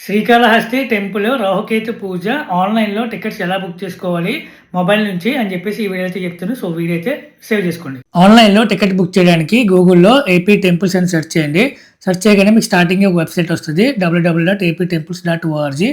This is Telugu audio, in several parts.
శ్రీకాళహస్తి టెంపుల్ రాహుకేతు పూజ ఆన్‌లైన్‌లో టికెట్స్ ఎలా బుక్ చేసుకోవాలి మొబైల్ నుంచి అని చెప్పేసి ఈ వీడియో అయితే చెప్తాను. సో వీడియో అయితే సేవ్ చేసుకోండి. ఆన్‌లైన్‌లో టికెట్ బుక్ చేయడానికి గూగుల్‌లో ఏపీ టెంపుల్స్ అని సెర్చ్ చేయండి. సెర్చ్ చేయగానే మీకు స్టార్టింగే ఒక వెబ్‌సైట్ వస్తది. www.aptemples.org.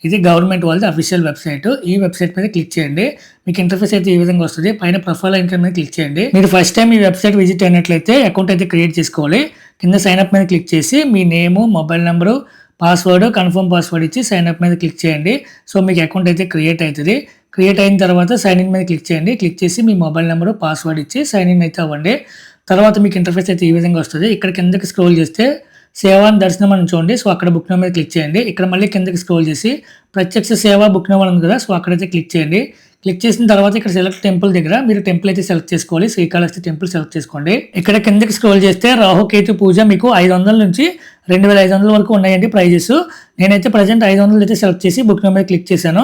ఇది గవర్నమెంట్ వాళ్ళది అఫీషియల్ వెబ్‌సైట్. ఈ వెబ్‌సైట్ మీద క్లిక్ చేయండి. మీకు ఇంటర్ఫేస్ అయితే ఈ విధంగా వస్తది. పైన ప్రొఫైల్ ఐకాన్ మీద క్లిక్ చేయండి. మీరు ఫస్ట్ టైం ఈ వెబ్‌సైట్ విజిట్ అయినట్లయితే అకౌంట్ అయితే క్రియేట్ చేసుకోవాలి. కింద సైన్ అప్ మీద క్లిక్ చేసి మీ name, mobile number, password, confirm password ఇచ్చి సైన్ అప్ మీద క్లిక్ చేయండి. సో మీకు అకౌంట్ అయితే క్రియేట్ అవుతుంది. క్రియేట్ అయిన తర్వాత సైన్ ఇన్ మీద క్లిక్ చేయండి. క్లిక్ చేసి మీ మొబైల్ నెంబరు, పాస్వర్డ్ ఇచ్చి సైన్ ఇన్ అయితే అవ్వండి. తర్వాత మీకు ఇంటర్ఫేస్ అయితే ఈ విధంగా వస్తుంది. ఇక్కడ కిందకి స్క్రోల్ చేస్తే సేవ అని దర్శనం అని చూడండి. సో అక్కడ బుక్ నౌ మీద క్లిక్ చేయండి. ఇక్కడ మళ్ళీ కిందకి స్క్రోల్ చేసి ప్రత్యక్ష సేవ బుక్ నౌ ఉంది కదా, సో అక్కడైతే క్లిక్ చేయండి. క్లిక్ చేసిన తర్వాత ఇక్కడ సెలెక్ట్ టెంపుల్ దగ్గర మీరు టెంపుల్ అయితే సెలెక్ట్ చేసుకోవాలి. శ్రీకాళహస్తి టెంపుల్ సెలెక్ట్ చేసుకోండి. ఇక్కడ కిందకి స్క్రోల్ చేస్తే రాహుకేతు పూజ మీకు 500 నుంచి 2500 వరకు ఉన్నాయండి ప్రైజెస్. నేనైతే ప్రజెంట్ 500 అయితే సెలెక్ట్ చేసి బుక్ నౌ మీద క్లిక్ చేశాను.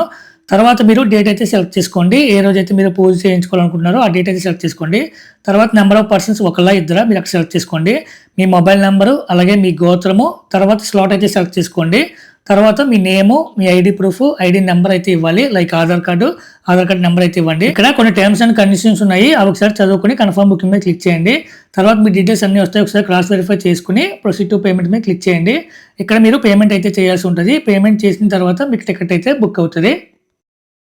తర్వాత మీరు డేట్ అయితే సెలెక్ట్ చేసుకోండి. ఏ రోజైతే మీరు పూజ చేయించుకోవాలనుకుంటున్నారో ఆ డేట్ అయితే సెలెక్ట్ చేసుకోండి. తర్వాత నెంబర్ ఆఫ్ పర్సన్స్ ఒకళ్ళ ఇద్దరా మీరు అక్కడ సెలెక్ట్ చేసుకోండి. మీ మొబైల్ నెంబరు అలాగే మీ గోత్రము, తర్వాత స్లాట్ అయితే సెలెక్ట్ చేసుకోండి. తర్వాత మీ నేము, మీ ఐడి ప్రూఫ్, ఐడి నెంబర్ అయితే ఇవ్వాలి. లైక్ ఆధార్ కార్డు నెంబర్ అయితే ఇవ్వండి. ఇక్కడ కొన్ని టర్మ్స్ అండ్ కండిషన్స్ ఉన్నాయి. అవి ఒకసారి చదువుకుని కన్ఫర్మ్ బుకింగ్ మీద క్లిక్ చేయండి. తర్వాత మీ డీటెయిల్స్ అన్ని వస్తాయి. ఒకసారి క్రాస్ వెరిఫై చేసుకుని ప్రొసీడ్ టు పేమెంట్ మీద క్లిక్ చేయండి. ఇక్కడ మీరు పేమెంట్ అయితే చేయాల్సి ఉంటుంది. పేమెంట్ చేసిన తర్వాత మీకు టికెట్ అయితే బుక్ అవుతుంది.